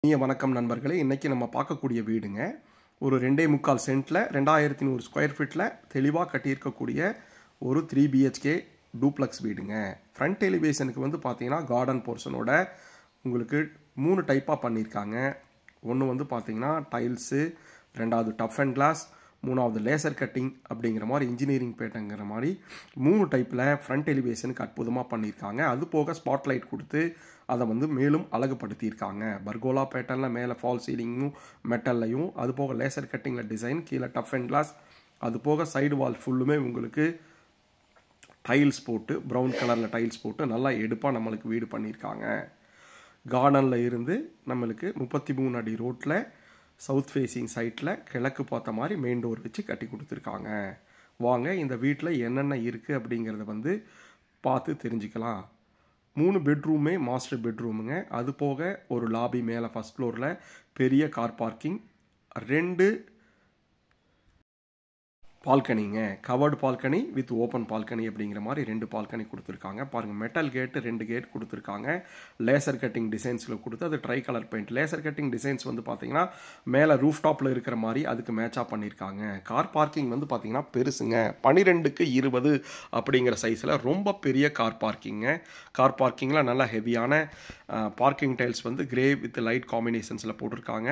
வணக்கம் நண்பர்களே. இன்னைக்கு நம்ம பார்க்கக்கூடிய வீடுங்க ஒரு 2.25 சென்ட்ல 2100 ஸ்கொயர் ஃபீட்ல தெளிவாக கட்டியிருக்கக்கூடிய ஒரு 3 BHK டூப்ளக்ஸ் வீடுங்க. ஃப்ரண்ட் எலிவேஷனுக்கு வந்து பார்த்தீங்கன்னா கார்டன் போர்ஷனோட உங்களுக்கு 3 டைப்பாக பண்ணியிருக்காங்க. ஒன்று வந்து பார்த்தீங்கன்னா டைல்ஸு, ரெண்டாவது டஃப் அண்ட் கிளாஸ், மூணாவது லேசர் கட்டிங் அப்படிங்கிற மாதிரி இன்ஜினியரிங் பேட்டங்கிற மாதிரி 3 டைப்பில் ஃப்ரண்ட் எலிவேஷனுக்கு அற்புதமாக பண்ணியிருக்காங்க. அது போக ஸ்பாட்லைட் கொடுத்து அதை வந்து மேலும் அழகுபடுத்தியிருக்காங்க. பர்கோலா பேட்டர்னில் மேலே ஃபால் சீலிங்கும் மெட்டல்லையும், அது போக லேசர் கட்டிங்கில் டிசைன், கீழே டஃப் அண்ட் கிளாஸ், அது போக சைடு வால் ஃபுல்லுமே உங்களுக்கு டைல்ஸ் போட்டு ப்ரௌன் கலரில் டைல்ஸ் போட்டு நல்லா எடுப்பாக நம்மளுக்கு வீடு பண்ணியிருக்காங்க. கார்டனில் இருந்து நம்மளுக்கு 33 அடி ரோட்டில் சவுத் ஃபேஸிங் சைட்டில் கிழக்கு பார்த்த மாதிரி மெயின் டோர் வச்சு கட்டி கொடுத்துருக்காங்க. வாங்க இந்த வீட்டில் என்னென்ன இருக்குது அப்படிங்கிறத வந்து பார்த்து தெரிஞ்சுக்கலாம். 3 பெட்ரூமே மாஸ்டர் பெட்ரூமுங்க. அது போக ஒரு லாபி மேலே ஃபஸ்ட் ஃப்ளோரில் பெரிய கார் பார்க்கிங், 2 பால்கனிங்க. Covered balcony with open balcony அப்படிங்கிற மாதிரி 2 பால்கனி கொடுத்துருக்காங்க. பாருங்கள், மெட்டல் கேட்டு 2 கேட் கொடுத்துருக்காங்க. லேசர் கட்டிங் டிசைன்ஸில் கொடுத்து அது try colour paint. Laser cutting designs வந்து பார்த்தீங்கன்னா மேலே ரூஃப் டாப்பில் இருக்கிற மாதிரி அதுக்கு மேட்சாக பண்ணியிருக்காங்க. கார் பார்க்கிங் வந்து பார்த்தீங்கன்னா பெருசுங்க, 12க்கு 20 அப்படிங்கிற சைஸில் ரொம்ப பெரிய கார் பார்க்கிங்க. கார் பார்க்கிங்கில் நல்லா ஹெவியான பார்க்கிங் டைல்ஸ் வந்து கிரே வித் லைட் காம்பினேஷன்ஸில் போட்டிருக்காங்க.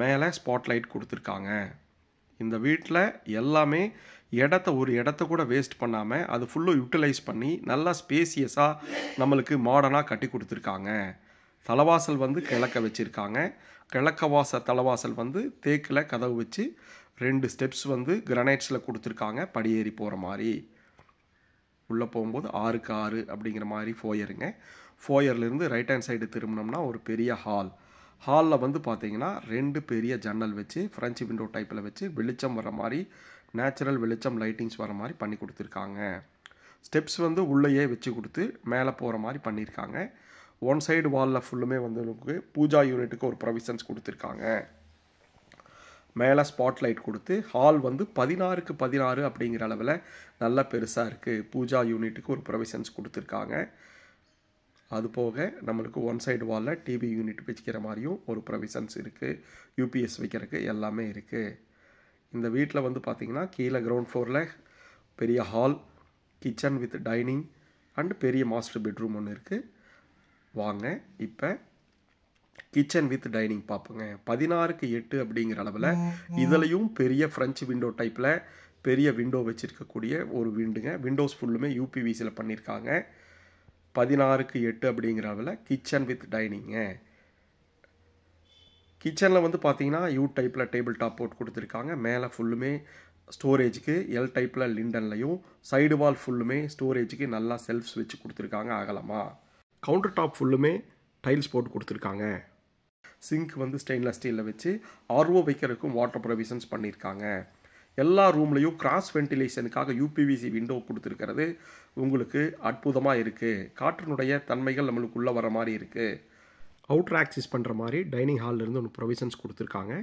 மேலே ஸ்பாட் லைட் கொடுத்துருக்காங்க. இந்த வீட்டில் எல்லாமே ஒரு இடத்த கூட வேஸ்ட் பண்ணாமல் அது ஃபுல்லும் யூட்டிலைஸ் பண்ணி நல்லா ஸ்பேசியஸாக நம்மளுக்கு மாடர்னாக கட்டி கொடுத்துருக்காங்க. தலைவாசல் வந்து கிழக்க வச்சுருக்காங்க. கிழக்க தலைவாசல் வந்து தேக்கில் கதவு வச்சு 2 ஸ்டெப்ஸ் வந்து கிரானைட்ஸில் கொடுத்துருக்காங்க. படியேறி போகிற மாதிரி உள்ளே போகும்போது 6க்கு 6 அப்படிங்கிற மாதிரி ஃபோயருங்க. ஃபோயர்லேருந்து ரைட் ஹேண்ட் சைடு திரும்பினோம்னா ஒரு பெரிய ஹாலில் வந்து பார்த்தீங்கன்னா 2 பெரிய ஜன்னல் வச்சு ஃப்ரெஞ்சு விண்டோ டைப்பில் வச்சு வெளிச்சம் வர மாதிரி, நேச்சுரல் வெளிச்சம் லைட்டிங்ஸ் வர மாதிரி பண்ணி கொடுத்துருக்காங்க. ஸ்டெப்ஸ் வந்து உள்ளேயே வச்சு கொடுத்து மேலே போகிற மாதிரி பண்ணியிருக்காங்க. ஒன் சைடு வாலில் ஃபுல்லுமே வந்து உங்களுக்கு பூஜா யூனிட்டுக்கு ஒரு ப்ரொவிஷன்ஸ் கொடுத்துருக்காங்க. மேலே ஸ்பாட் லைட் கொடுத்து ஹால் வந்து 16க்கு 16 அப்படிங்கிற அளவில் நல்லா பெருசாக இருக்குது. பூஜா யூனிட்டுக்கு ஒரு ப்ரொவிஷன்ஸ் கொடுத்துருக்காங்க. அது போக நம்மளுக்கு ஒன் சைடு வாலில் டிவி யூனிட் வச்சுக்கிற மாதிரியும் ஒரு ப்ரொவிஷன்ஸ் இருக்குது. யூபிஎஸ் வைக்கிறதுக்கு எல்லாமே இருக்குது. இந்த வீட்டில் வந்து பார்த்திங்கன்னா கீழே கிரவுண்ட் ஃப்ளோரில் பெரிய hall, kitchen with dining and பெரிய மாஸ்டர் பெட்ரூம் ஒன்று இருக்குது. வாங்க இப்போ கிச்சன் வித் டைனிங் பார்ப்போங்க. 16க்கு 8 அப்படிங்கிற அளவில் இதுலேயும் பெரிய ஃப்ரெஞ்சு விண்டோ டைப்பில் பெரிய விண்டோ வச்சுருக்கக்கூடிய ஒரு வீடுங்க. விண்டோஸ் ஃபுல்லுமே யூபிவிசியில் பண்ணியிருக்காங்க. 16க்கு 8 அப்படிங்கிற அளவில் கிச்சன் வித் டைனிங்க. கிச்சனில் வந்து பார்த்தீங்கன்னா யூ டைப்பில் டேபிள் டாப் போட்டு கொடுத்துருக்காங்க. மேலே ஃபுல்லுமே ஸ்டோரேஜுக்கு எல் டைப்பில் லிண்டன்லையும், சைடு வால் ஃபுல்லுமே ஸ்டோரேஜுக்கு நல்லா செல்ஃப்ஸ் வச்சு கொடுத்துருக்காங்க அகலமாக. கவுண்டர் டாப் ஃபுல்லுமே டைல்ஸ் போட்டு கொடுத்துருக்காங்க. சிங்க் வந்து ஸ்டெயின்லெஸ் ஸ்டீலில் வச்சு ஆர்ஓ வைக்கிறதுக்கும் வாட்டர் ப்ரொவிஷன்ஸ் பண்ணியிருக்காங்க. எல்லா ரூம்லேயும் கிராஸ் வென்டிலேஷனுக்காக யூபிவிசி விண்டோ கொடுத்துருக்கிறது உங்களுக்கு அற்புதமாக இருக்குது. காற்றினுடைய தன்மைகள் நம்மளுக்கு உள்ளே வர மாதிரி இருக்குது. அவுட்ரு ஆக்சிஸ் பண்ணுற மாதிரி டைனிங் ஹாலிலிருந்து ஒன்று ப்ரொவிஷன்ஸ் கொடுத்துருக்காங்க.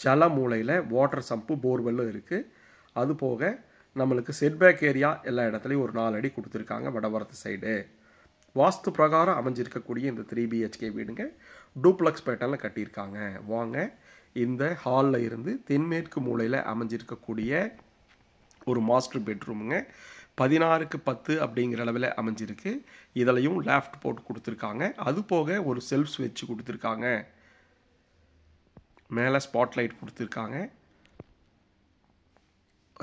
ஜல மூலையில் வாட்டர் சம்பு போர்வெல்லும் இருக்குது. அது போக நம்மளுக்கு செட்பேக் ஏரியா எல்லா இடத்துலையும் ஒரு 4 அடி கொடுத்துருக்காங்க வடவரத்து சைடு. வாஸ்து பிரகாரம் அமைஞ்சிருக்கக்கூடிய இந்த 3 BHK வீடுங்க டூப்ளக்ஸ் பேட்டர்னில் கட்டியிருக்காங்க. வாங்க இந்த ஹாலில் இருந்து தென்மேற்கு மூலையில் அமைஞ்சிருக்கக்கூடிய ஒரு மாஸ்டர் பெட்ரூமுங்க. 16க்கு 10 அப்படிங்கிற அளவில் அமைஞ்சிருக்கு. இதிலையும் லேஃப்ட் போட்டு கொடுத்துருக்காங்க. அது போக ஒரு செல்ஃப்ஸ் வச்சு கொடுத்துருக்காங்க. மேலே ஸ்பாட்லைட் கொடுத்துருக்காங்க.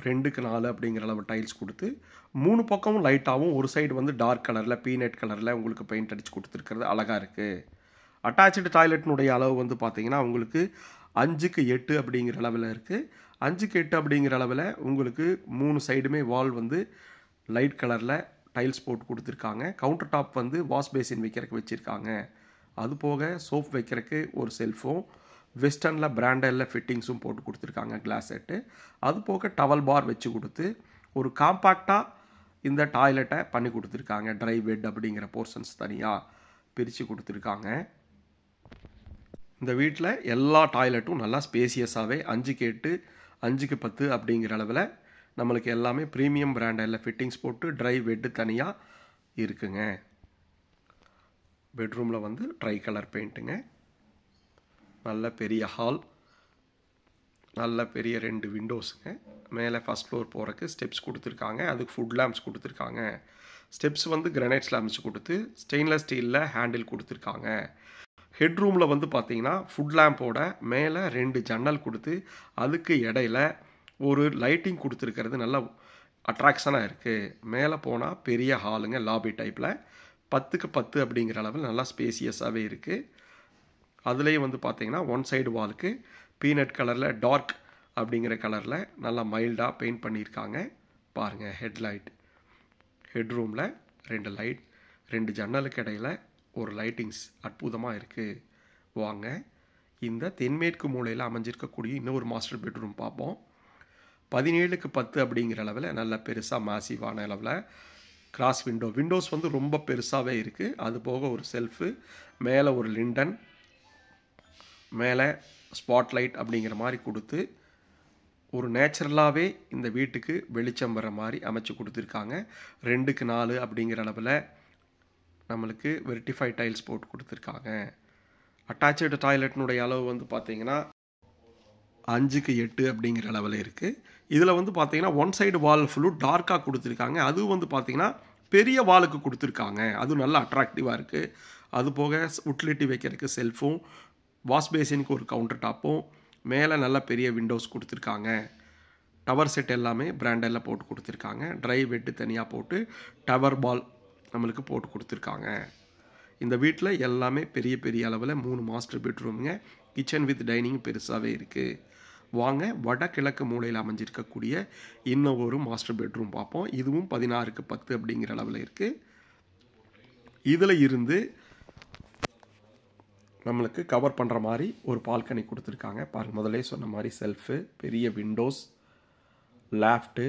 2க்கு 4 அப்படிங்கிற அளவு டைல்ஸ் கொடுத்து 3 பக்கமும் லைட்டாகவும் ஒரு சைடு வந்து டார்க் கலரில் பீனட் கலரில் உங்களுக்கு பெயிண்ட் அடித்து கொடுத்துருக்கிறது அழகாக இருக்குது. அட்டாச்சு டாய்லெட்னுடைய அளவு வந்து பார்த்தீங்கன்னா உங்களுக்கு 5க்கு 8 அப்படிங்கிற அளவில் இருக்குது. 5க்கு 8 அப்படிங்கிற அளவில் உங்களுக்கு 3 சைடுமே வால் வந்து லைட் கலரில் டைல்ஸ் போட்டு கொடுத்துருக்காங்க. கவுண்டர் டாப் வந்து வாஷ் பேசின் வைக்கிறதுக்கு வச்சுருக்காங்க. அது போக சோப் வைக்கிறதுக்கு ஒரு செல்ஃபும், வெஸ்டர்னில் பிராண்டலில் ஃபிட்டிங்ஸும் போட்டு கொடுத்துருக்காங்க கிளாஸ் செட்டு. அது போக டவல் பார் வச்சு கொடுத்து ஒரு காம்பாக்டாக இந்த டாய்லெட்டை பண்ணி கொடுத்துருக்காங்க. ட்ரை பெட் அப்படிங்கிற போர்ஷன்ஸ் தனியாக பிரித்து கொடுத்துருக்காங்க. இந்த வீட்டில் எல்லா டாய்லெட்டும் நல்லா ஸ்பேசியஸாகவே 5க்கு 8 5க்கு 10 அப்படிங்கிற அளவில் நம்மளுக்கு எல்லாமே ப்ரீமியம் பிராண்டில் ஃபிட்டிங்ஸ் போட்டு ட்ரை பெட்டு தனியாக இருக்குங்க. பெட்ரூமில் வந்து ட்ரை கலர் பெயிண்ட்டுங்க. நல்ல பெரிய ஹால், நல்ல பெரிய 2 விண்டோஸுங்க. மேலே ஃபஸ்ட் ஃப்ளோர் போகிறக்கு ஸ்டெப்ஸ் கொடுத்துருக்காங்க. அதுக்கு ஃபுட் லேம்ப்ஸ் கொடுத்துருக்காங்க. ஸ்டெப்ஸ் வந்து கிரானைட் ஸ்லாம்ஸ் கொடுத்து ஸ்டெயின்லெஸ் ஸ்டீலில் ஹேண்டில் கொடுத்துருக்காங்க. ஹெட் ரூமில் வந்து பார்த்தீங்கன்னா ஃபுட் லேம்போட மேலே 2 ஜன்னல் கொடுத்து அதுக்கு இடையில ஒரு லைட்டிங் கொடுத்துருக்கிறது நல்லா அட்ராக்ஷனாக இருக்குது. மேலே போனால் பெரிய ஹாலுங்க, லாபி டைப்பில் 10க்கு 10 அப்படிங்கிற அளவில் நல்லா ஸ்பேசியஸாகவே இருக்குது. அதுலேயும் வந்து பார்த்தீங்கன்னா ஒன் சைடு வாலுக்கு பீனட் கலரில் டார்க் அப்படிங்கிற கலரில் நல்லா மைல்டாக பெயிண்ட் பண்ணியிருக்காங்க. பாருங்கள் ஹெட்லைட். ஹெட் ரூமில் 2 லைட், 2 ஜன்னலுக்கு இடையில் ஒரு லைட்டிங்ஸ் அற்புதமாக இருக்குது. வாங்க இந்த தென்மேற்கு மூலையில் அமைஞ்சிருக்கக்கூடிய இன்னொரு மாஸ்டர் பெட்ரூம் பார்ப்போம். 17க்கு 10 அப்படிங்கிற அளவில் நல்ல பெருசாக மாசிவான அளவில் கிராஸ் விண்டோஸ் வந்து ரொம்ப பெருசாகவே இருக்குது. அது போக ஒரு செல்ஃபு, மேலே ஒரு லிண்டன், மேலே ஸ்பாட்லைட் அப்படிங்கிற மாதிரி கொடுத்து ஒரு நேச்சுரலாகவே இந்த வீட்டுக்கு வெளிச்சம் வர மாதிரி அமைச்சு கொடுத்துருக்காங்க. 2க்கு 4 அப்படிங்கிற அளவில் நம்மளுக்கு வெர்டிஃபை டைல்ஸ் போட்டு கொடுத்துருக்காங்க. அட்டாச்சு டாய்லெட்னுடைய அளவு வந்து பார்த்திங்கன்னா 5க்கு 8 அப்படிங்கிற அளவில் இருக்குது. இதில் வந்து பார்த்திங்கன்னா ஒன் சைடு வால் ஃபுல்லும் டார்க்காக கொடுத்துருக்காங்க. அதுவும் வந்து பார்த்திங்கன்னா பெரிய வாலுக்கு கொடுத்துருக்காங்க. அதுவும் நல்லா அட்ராக்டிவாக இருக்குது. அது போக உட்லிட்டி வைக்கிறதுக்கு செல்ஃபும், வாஷ் பேசினுக்கு ஒரு கவுண்டர் டாப்பும், மேலே நல்ல பெரிய விண்டோஸ் கொடுத்துருக்காங்க. டவர் செட் எல்லாமே பிராண்டெல்லாம் போட்டு கொடுத்துருக்காங்க. ட்ரை வெட்டு தனியாக போட்டு டவர் பால் நம்மளுக்கு போட்டு கொடுத்துருக்காங்க. இந்த வீட்டில் எல்லாமே பெரிய பெரிய அளவில் 3 மாஸ்டர் பெட்ரூமுங்க. கிச்சன் வித் டைனிங் பெருசாகவே இருக்குது. வாங்க வடகிழக்கு மூலையில் அமைஞ்சிருக்கக்கூடிய இன்னும் ஒரு மாஸ்டர் பெட்ரூம் பார்ப்போம். இதுவும் 16க்கு 10 அப்படிங்கிற அளவில் இருக்குது. இதில் இருந்து நம்மளுக்கு கவர் பண்ணுற மாதிரி ஒரு பால்கனி கொடுத்துருக்காங்க. பாருங்கள், முதலே சொன்ன மாதிரி செல்ஃபு, பெரிய Windows, loft,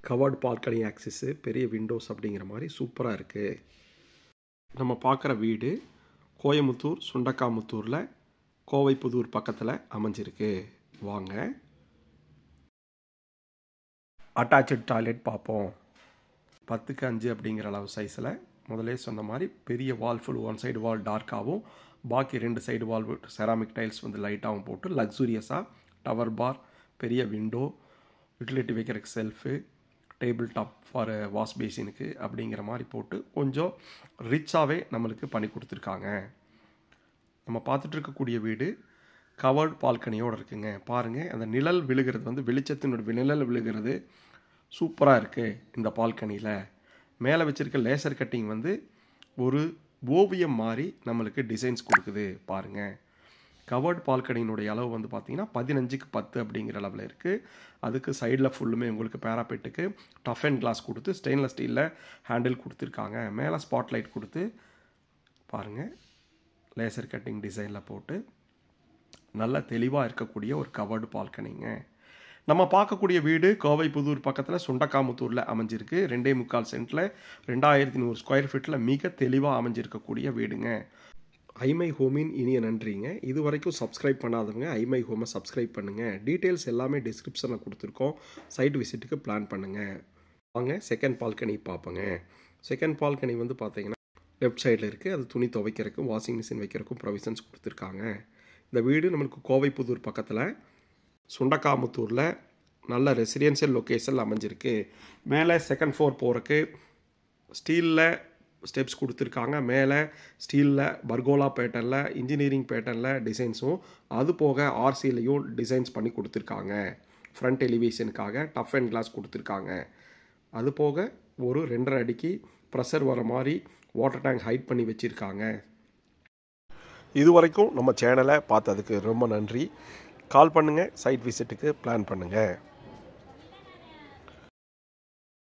covered balcony axis, பெரிய விண்டோஸ் அப்படிங்கிற மாதிரி சூப்பராக இருக்குது. நம்ம பார்க்குற வீடு கோயமுத்தூர் சுண்டக்காமுத்தூரில் கோவைப்புதூர் பக்கத்தில் அமைஞ்சிருக்கு. வாங்க அட்டாச்சு டாய்லெட் பார்ப்போம். 10க்கு 5 அப்படிங்கிற அளவு சைஸில் முதலே சொன்ன மாதிரி பெரிய வால் ஃபுல் ஒன் சைடு வால் டார்க்காகவும் பாக்கி 2 சைடு வால் செராமிக் டைல்ஸ் வந்து லைட்டாகவும் போட்டு லக்ஸூரியஸாக டவர் பார், பெரிய விண்டோ, யூட்டிலிட்டி வைக்கிறதுக்கு shelf, table top for wash பேசினுக்கு அப்படிங்கிற மாதிரி போட்டு கொஞ்சம் ரிச்சாகவே நம்மளுக்கு பண்ணி கொடுத்துருக்காங்க. நம்ம பார்த்துட்டு இருக்கக்கூடிய வீடு கவர்டு பால்கனியோடு இருக்குங்க. பாருங்கள், அந்த நிழல் விழுகிறது வந்து வெளிச்சத்தினுடைய நிழல் விழுகிறது சூப்பராக இருக்குது. இந்த பால்கனியில் மேலே வச்சுருக்க லேசர் கட்டிங் வந்து ஒரு ஓவியம் மாதிரி நம்மளுக்கு டிசைன்ஸ் கொடுக்குது. பாருங்கள், கவர்டு பால்கனியினுடைய அளவு வந்து பார்த்திங்கன்னா 15க்கு 10 அப்படிங்கிற அளவில் இருக்குது. அதுக்கு சைடில் ஃபுல்லுமே உங்களுக்கு பேராபெட்டுக்கு டஃப் அண்ட் கிளாஸ் கொடுத்து ஸ்டெயின்லெஸ் ஸ்டீலில் ஹேண்டில் கொடுத்துருக்காங்க. மேலே ஸ்பாட்லைட் கொடுத்து பாருங்கள், லேசர் கட்டிங் டிசைனில் போட்டு நல்ல தெளிவாக இருக்கக்கூடிய ஒரு கவர்டு பால்கனிங்க. நம்ம பார்க்கக்கூடிய வீடு கோவைப்புதூர் பக்கத்தில் சுண்டக்காமுத்தூரில் அமைஞ்சிருக்கு. 2.25 சென்ட்டில் 2100 ஸ்கொயர் ஃபீட்டில் மிக தெளிவாக அமைஞ்சிருக்கக்கூடிய வீடுங்க. ஐமை ஹோமின் இனிய நன்றிங்க. இது வரைக்கும் சப்ஸ்கிரைப் பண்ணாதவங்க ஐமை ஹோமை சப்ஸ்கிரைப் பண்ணுங்கள். டீட்டெயில்ஸ் எல்லாமே டிஸ்கிரிப்ஷனில் கொடுத்துருக்கோம். சைட் விசிட்டுக்கு பிளான் பண்ணுங்கள். வாங்க செகண்ட் பால்கனி பார்ப்போங்க. செகண்ட் பால்கனி வந்து பார்த்தீங்கன்னா லெஃப்ட் சைடில் இருக்குது. அது துணி துவைக்கிறதுக்கும் வாஷிங் மிஷின் வைக்கிறதுக்கும் ப்ரொவிஷன்ஸ் கொடுத்துருக்காங்க. இந்த வீடு நம்மளுக்கு கோவைப்புதூர் பக்கத்தில் சுண்டக்காமுத்தூரில் நல்ல ரெசிடென்ஷியல் லொக்கேஷனில் அமைஞ்சிருக்கு. மேலே செகண்ட் ஃப்ளோர் போகிறதுக்கு ஸ்டீலில் ஸ்டெப்ஸ் கொடுத்துருக்காங்க. மேலே ஸ்டீலில் பர்கோலா பேட்டர்னில், இன்ஜினியரிங் பேட்டர்னில் டிசைன்ஸும், அது போக ஆர்சிலையும் டிசைன்ஸ் பண்ணி கொடுத்துருக்காங்க. ஃப்ரண்ட் எலிவேஷனுக்காக டஃப் அண்ட் கிளாஸ் கொடுத்துருக்காங்க. அது போக ஒரு 2.5 அடிக்கு ப்ரெஷர் வர மாதிரி வாட்டர் டேங்க் ஹைட் பண்ணி வச்சுருக்காங்க. இது வரைக்கும் நம்ம சேனலை பார்த்ததுக்கு ரொம்ப நன்றி. கால் பண்ணுங்கள், சைட் விசிட்டுக்கு பிளான் பண்ணுங்கள்.